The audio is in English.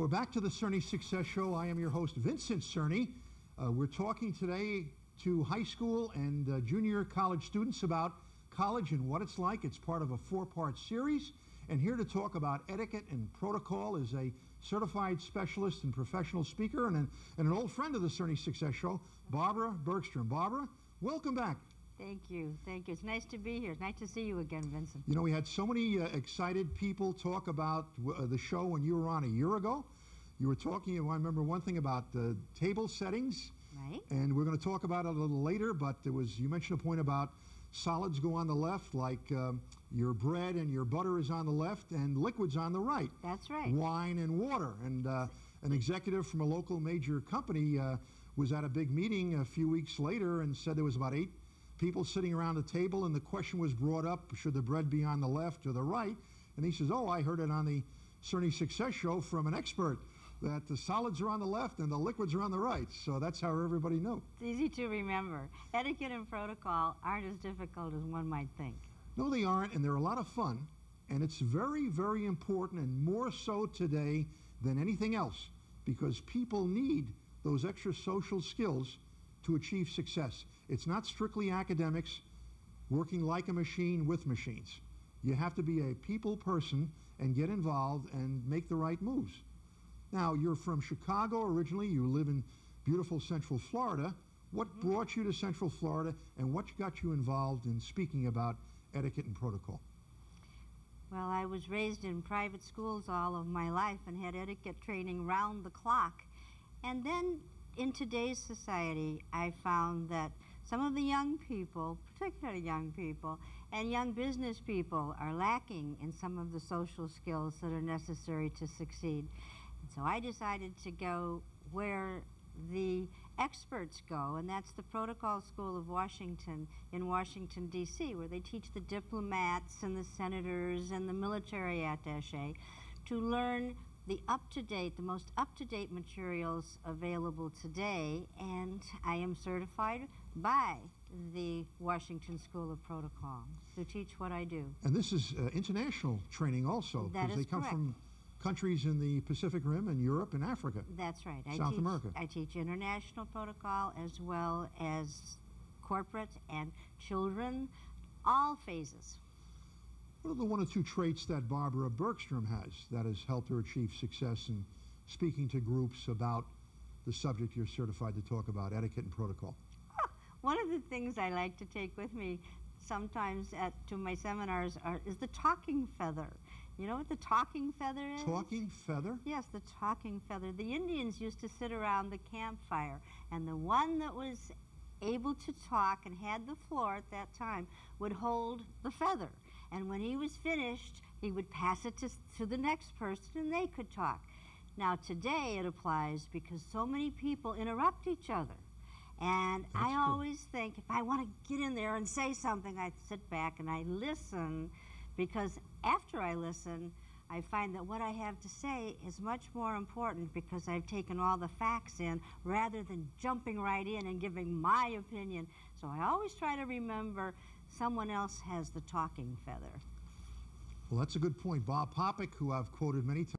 we're back to the Cerny Success Show. I am your host, Vincent Cerny. We're talking today to high school and junior college students about college and what it's like. It's part of a four-part series. And here to talk about etiquette and protocol is a certified specialist and professional speaker and an old friend of the Cerny Success Show, Barbara Bergstrom. Barbara, welcome back. Thank you. Thank you. It's nice to be here. It's nice to see you again, Vincent. You know, we had so many excited people talk about the show when you were on a year ago. You were talking, I remember one thing about table settings. Right. And we're going to talk about it a little later, but you mentioned a point about solids go on the left, like your bread and your butter is on the left and liquids on the right. That's right. Wine and water. And an executive from a local major company was at a big meeting a few weeks later and said there was about 8 people sitting around the table, and the question was brought up, should the bread be on the left or the right? And he says, oh, I heard it on the Cerny Success Show from an expert that the solids are on the left and the liquids are on the right. So that's how everybody knows. It's easy to remember. Etiquette and protocol aren't as difficult as one might think. No, they aren't, and they're a lot of fun. And it's very, very important, and more so today than anything else, because people need those extra social skills to achieve success. It's not strictly academics, working like a machine with machines. You have to be a people person and get involved and make the right moves. Now, you're from Chicago originally. You live in beautiful Central Florida. What brought you to Central Florida, and what got you involved in speaking about etiquette and protocol? Well, I was raised in private schools all of my life and had etiquette training round the clock. And then in today's society, I found that some of the young people, particularly young people, and young business people are lacking in some of the social skills that are necessary to succeed. And so I decided to go where the experts go, and that's the Protocol School of Washington in Washington, D.C., where they teach the diplomats and the senators and the military attaché to learn the most up-to-date materials available today, and I am certified by the Washington School of Protocol to teach what I do. And this is international training also, because they come from countries in the Pacific Rim and Europe and Africa. That's right. South America. I teach international protocol as well as corporate and children, all phases. What are the 1 or 2 traits that Barbara Bergstrom has that has helped her achieve success in speaking to groups about the subject you're certified to talk about, etiquette and protocol? One of the things I like to take with me sometimes to my seminars is the talking feather. You know what the talking feather is? Talking feather? Yes, the talking feather. The Indians used to sit around the campfire, and the one that was able to talk and had the floor at that time would hold the feather. And when he was finished, he would pass it to the next person, and they could talk. Now, today it applies because so many people interrupt each other. And I always think if I want to get in there and say something, I sit back and I listen, because after I listen, I find that what I have to say is much more important because I've taken all the facts in rather than jumping right in and giving my opinion. So I always try to remember someone else has the talking feather. Well, that's a good point. Bob Popick, who I've quoted many times,